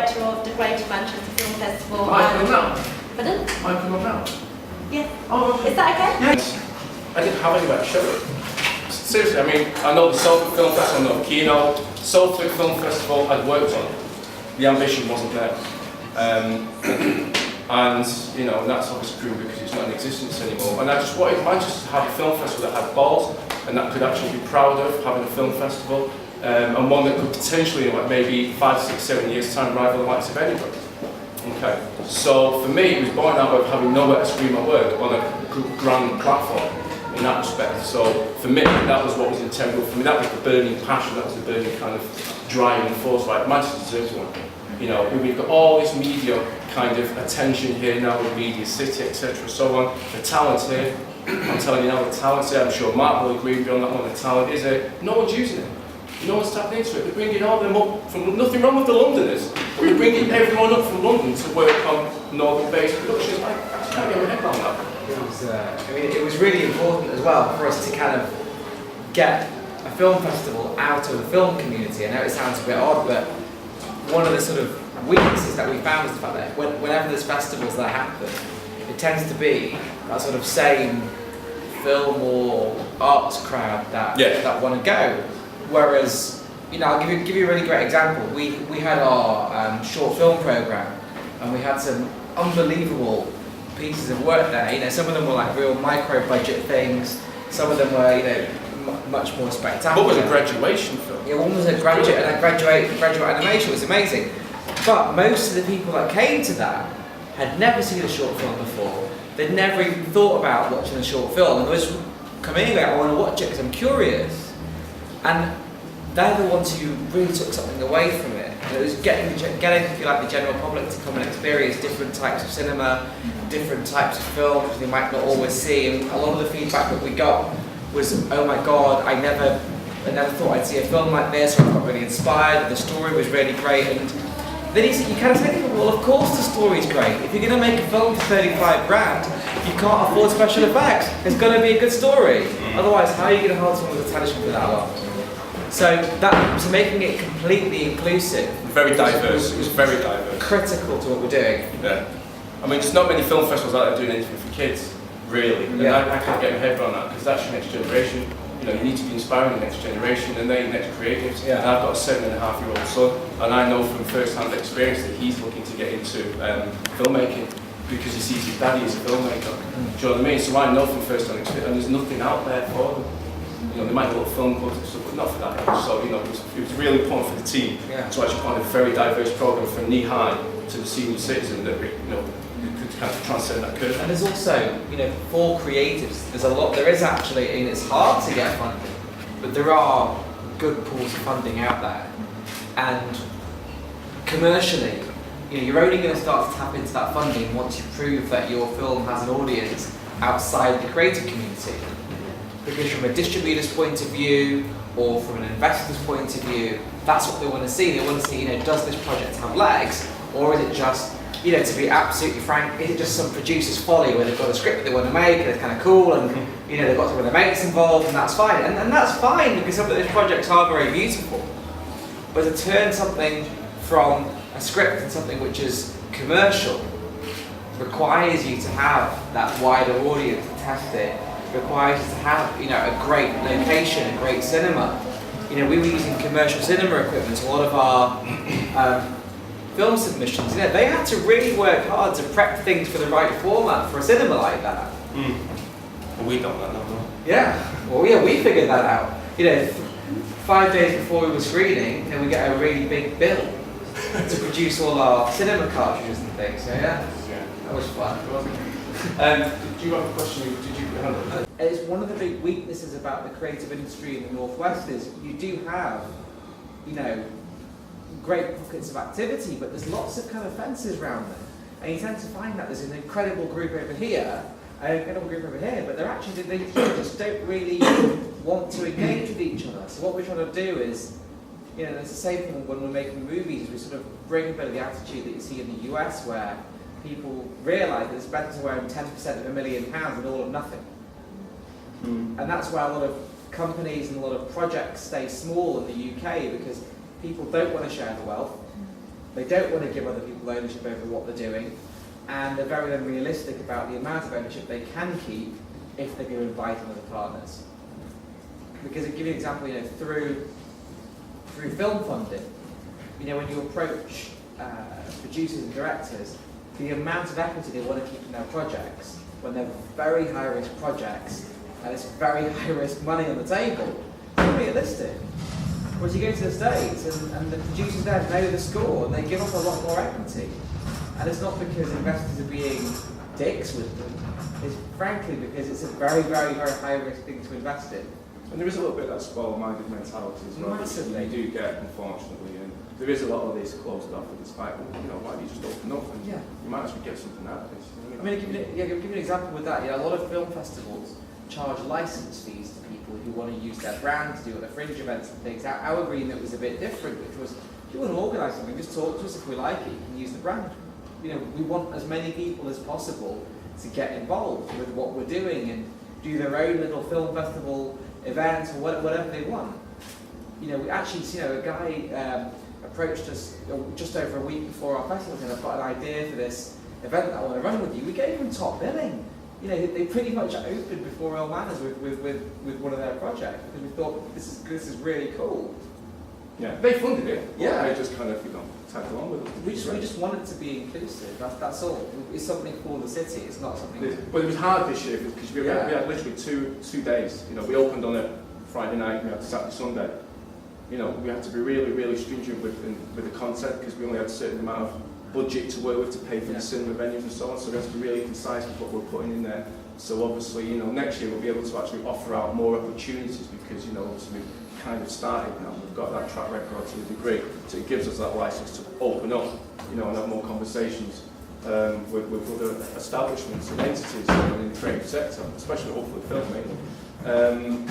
director of the Greater Manchester Film Festival. Michael now. Pardon? Michael now. Yeah. Oh, okay. Is that okay? Yes. I didn't have anywhere to show it. Seriously, I mean, I know the Salford Film Festival, I know Kino, Salford Film Festival I'd worked on. The ambition wasn't there. And, you know, and that's obviously proven because it's not in existence anymore. And I just wanted Manchester to have a film festival that had balls and that could actually be proud of having a film festival, and one that could potentially, in like maybe 5, 6, 7 years' time, rival the likes of Edinburgh. Okay, so for me, it was born out of having nowhere to scream my word on a grand platform in that respect. So for me, that was what was integral. For me, that was the burning passion, that was the burning kind of driving force. Like, Manchester deserves one. You know, we've got all this media kind of attention here now with Media City, etc. so on. The talent here, I'm telling you now, the talent's here. I'm sure Mark will agree with me on that one. The talent is here. No one's using it. No one's tapping into it. They're bringing all them up from, nothing wrong with the Londoners. We're bringing everyone up from London to work on northern-based productions. I just can't get my head around that. It was, I mean, it was really important as well for us to kind of get a film festival out of the film community. I know it sounds a bit odd, but one of the sort of weaknesses that we found is the fact that whenever there's festivals that happen, it tends to be that sort of same film or arts crowd that want to go. Whereas, you know, I'll give you a really great example. We had our short film program, and we had some unbelievable pieces of work there. You know, some of them were like real micro budget things. Some of them were, you know, much more spectacular. What was a graduation film? Yeah, one was a graduate animation. It was amazing. But most of the people that came to that had never seen a short film before. They'd never even thought about watching a short film, and they just come anyway. I want to watch it because I'm curious. And they're the ones who really took something away from it. And it was getting if you like, the general public to come and experience different types of cinema, different types of films they might not always see. And a lot of the feedback that we got was, oh my God, I never thought I'd see a film like this, or I got really inspired, the story was really great. And then you kind of say to people, well, of course the story's great. If you're going to make a film for 35 grand, you can't afford special effects. It's got to be a good story. Otherwise, how are you going to hold someone's attention for that long? So making it completely inclusive. Very diverse. It was very diverse. Critical to what we're doing. Yeah. I mean, there's not many film festivals out there doing anything for kids, really. And I can't get my head around that, because that's your next generation. You know, you need to be inspiring the next generation, and they're your next creatives. Yeah. And I've got a 7.5-year-old son, and I know from first-hand experience that he's looking to get into filmmaking because he sees his daddy as a filmmaker. Do you know what I mean? So I know from first-hand experience, and there's nothing out there for them. You know, they might have little film clubs and stuff, but not for that age. So, you know, it was really important for the team to actually put on a very diverse program from knee-high to the senior citizen that we, you know, could kind of transcend that curve. And there's also, you know, for creatives, there is actually, and it's hard to get funding, but there are good pools of funding out there. And commercially, you know, you're only going to start to tap into that funding once you prove that your film has an audience outside the creative community. Because from a distributor's point of view, or from an investor's point of view, that's what they want to see. They want to see, you know, does this project have legs, or is it just, you know, to be absolutely frank, is it just some producer's folly where they've got a script that they want to make, and it's kind of cool, and, you know, they've got some of their mates involved, and that's fine. And that's fine, because some of those projects are very beautiful. But to turn something from a script into something which is commercial requires you to have that wider audience to test it. Requires us to have, you know, a great location, a great cinema. You know, we were using commercial cinema equipment. A lot of our film submissions, you know, they had to really work hard to prep things for the right format for a cinema like that. Well, we don't know that now. Yeah. Well, yeah, we figured that out. You know, 5 days before we were screening, and we get a really big bill to produce all our cinema cartridges and things. So yeah, that was fun. Did you have a question? Did you handle it? It's one of the big weaknesses about the creative industry in the Northwest is you do have, you know, great pockets of activity, but there's lots of kind of fences around them. And you tend to find that there's an incredible group over here, and an incredible group over here, but they're actually, they just don't really want to engage with each other. So what we're trying to do is, you know, it's the same thing when we're making movies, we sort of bring a bit of the attitude that you see in the US where people realise that it's better to own 10% of £1 million than all of nothing. And that's why a lot of companies and a lot of projects stay small in the UK, because people don't want to share the wealth. They don't want to give other people ownership over what they're doing, and they're very unrealistic about the amount of ownership they can keep if they're going to invite other partners. Because to give you an example, through film funding, when you approach producers and directors, the amount of equity they want to keep in their projects, when they're very high risk projects, and it's very high risk money on the table, it's unrealistic. Whereas you go to the States and the producers there know the score and they give up a lot more equity. And it's not because investors are being dicks with them, it's frankly because it's a very, very, very high risk thing to invest in. And there is a little bit of that spoiled-minded mentality as well. Massively. You do get, unfortunately, and there is a lot of this closed off at this fight. Why don't you just open up and you might actually get something out of this? I mean, give you an example with that. A lot of film festivals charge license fees to people who want to use their brand to do other fringe events and things. Our agreement was a bit different, which was, if you want to organise something, just talk to us. If we like it, you can use the brand. We want as many people as possible to get involved with what we're doing and do their own little film festival events or whatever they want. We actually, a guy approached us just over a week before our festival and I've got an idea for this event that I want to run with you. We gave them top billing. They pretty much opened before Real Manners with one of their projects because we thought this is really cool. Yeah, they funded it. Yeah, they just kind of tagged along with it. We just wanted to be inclusive. That's all. It's something for the city. It's not something. But it was hard this year because we had literally two days. We opened on a Friday night. We had Saturday, Sunday. We had to be really, really stringent with the content because we only had a certain amount of budget to work with to pay for the cinema venues and so on. So we have to be really concise with what we're putting in there. So obviously, next year we'll be able to actually offer out more opportunities because obviously we've kind of started now. We've got that track record to a degree, so it gives us that license to open up, and have more conversations with other establishments and entities in the creative sector, especially hopefully filmmaking.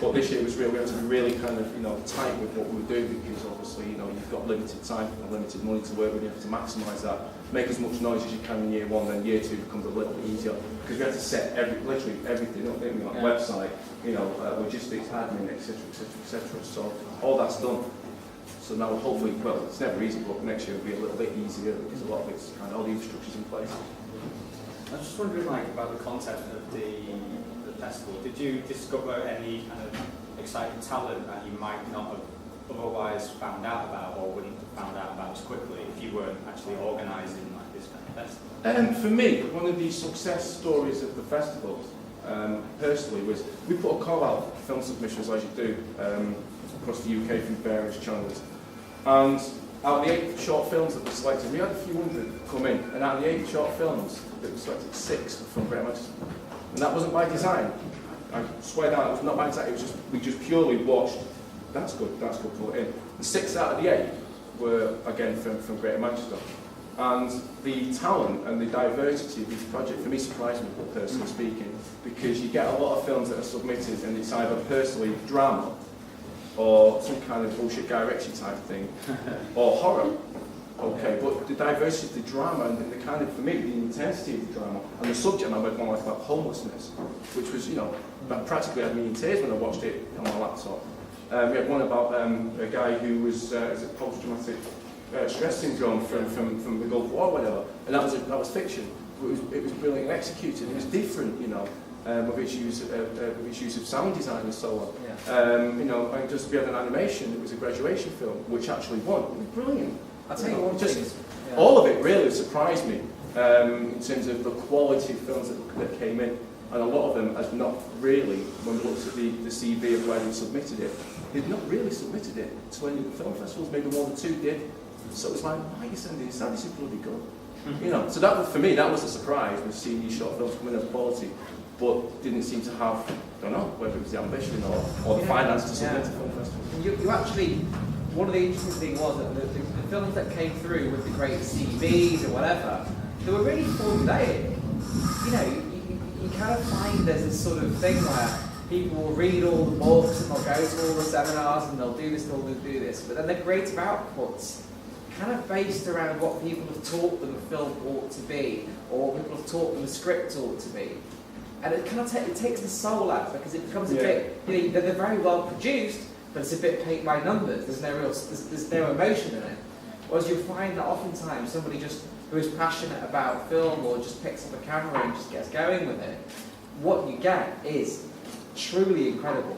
But this year was really, we had to be really kind of, tight with what we were doing because obviously, you've got limited time and limited money to work with. You have to maximise that, make as much noise as you can in year one, then year two becomes a little bit easier because we had to set literally everything up, didn't we, on the website, logistics, admin, etc., etc., etc. So all that's done. So now hopefully, well, it's never easy, but next year will be a little bit easier because a lot of it's kind of all the infrastructure's in place. I was just wondering, about the content of the festival. Did you discover any kind of exciting talent that you might not have otherwise found out about or wouldn't have found out about as quickly if you weren't actually organising this kind of festival? For me, one of the success stories of the festival, personally, was we put a call out for film submissions as you do across the UK from various channels. And out of the 8 short films that were selected, we had a few hundred come in, and out of the 8 short films that were selected, 6 were from Great Manchester. And that wasn't by design. I swear down, it was not by design. It was we just purely watched. That's good, pull it in. And 6 out of the 8 were again from Greater Manchester. And the talent and the diversity of this project for me surprised me, personally speaking, because you get a lot of films that are submitted and it's either personally drama or some kind of bullshit Guy Ritchie type thing, or horror. Okay, but the diversity of the drama and the kind of, for me, the intensity of the drama and the subject matter went more like about homelessness, which was, that practically had me in tears when I watched it on my laptop. We had one about a guy who was post-traumatic stress syndrome from the Gulf War or whatever, and that was fiction. It was brilliantly executed. It was different, with its use of sound design and so on. Yeah. And just beyond an animation, it was a graduation film which actually won. It was brilliant. I'll tell you what, all of it really surprised me in terms of the quality of films that came in, and a lot of them has not really, when we looked at the CV of where they submitted it, they'd not really submitted it to any of the film festivals. Maybe 1 or 2 did. So it was like, why are you sending this out? This is bloody good. So that was, for me, that was a surprise when seeing these short films come in of quality, but didn't seem to have, I don't know, whether it was the ambition or the finance to submit to film festivals. You actually, one of the interesting things was that the films that came through with the great CVs or whatever, they were really formulaic. You kind of find there's this sort of thing where people will read all the books and they'll go to all the seminars and they'll do this and they'll do this, but then the creative outputs kind of based around what people have taught them a film ought to be, or what people have taught them a script ought to be. And it kind of it takes the soul out because it becomes a bit, they're very well produced, but it's a bit paint by numbers. There's no emotion in it. Whereas you'll find that oftentimes somebody just who is passionate about film or just picks up a camera and just gets going with it, what you get is truly incredible.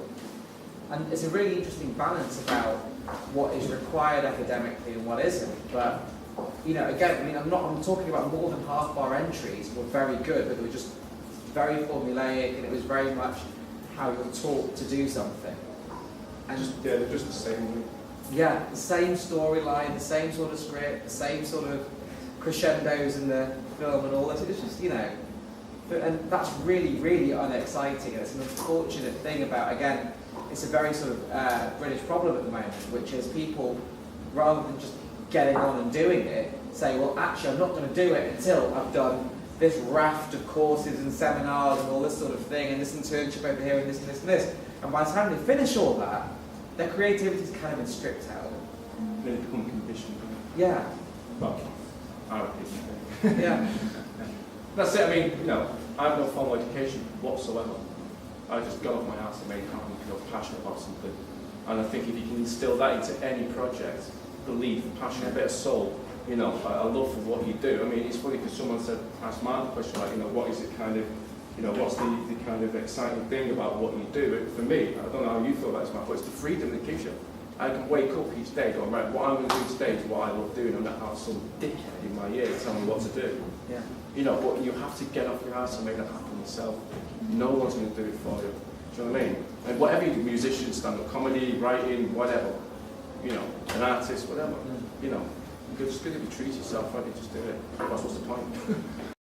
And it's a really interesting balance about what is required academically and what isn't. But you know, again, I mean, I'm talking about more than half of our entries were very good, but they were just very formulaic, and it was very much how you're taught to do something. And they're just the same. yeah, the same storyline, the same sort of script, the same sort of crescendos in the film and all this. It's just, you know, and that's really, really unexciting. And it's an unfortunate thing about, again, it's a very sort of British problem at the moment, which is people, rather than just getting on and doing it, say, well, actually, I'm not going to do it until I've done this raft of courses and seminars and all this sort of thing, and this internship over here, and this and this and this. And by the time they finish all that, their creativity is kind of been stripped out. They become conditioned. Yeah. Well, our opinion. Yeah. That's it. I mean, you know, I have no formal education whatsoever. I just got off my ass and made it happen because I was passionate about something. And I think if you can instill that into any project, belief, passion, a bit of soul, you know, a love for what you do. I mean, it's funny because someone asked Mark the question, like, you know, what is it kind of, you know, what's the kind of exciting thing about what you do? For me, I don't know how you feel about this, Mark, but it's the freedom it gives you. I can wake up each day going, right, what I'm going to do today is what I love doing, and not have some dickhead in my ear tell me what to do. Yeah. You know, but you have to get off your ass and make that happen yourself. No one's going to do it for you. Do you know what I mean? And whatever you do, musician, stand-up comedy, writing, whatever, you know, an artist, whatever, you know, you're just going to be true to yourself, right? You just do it. What's the point?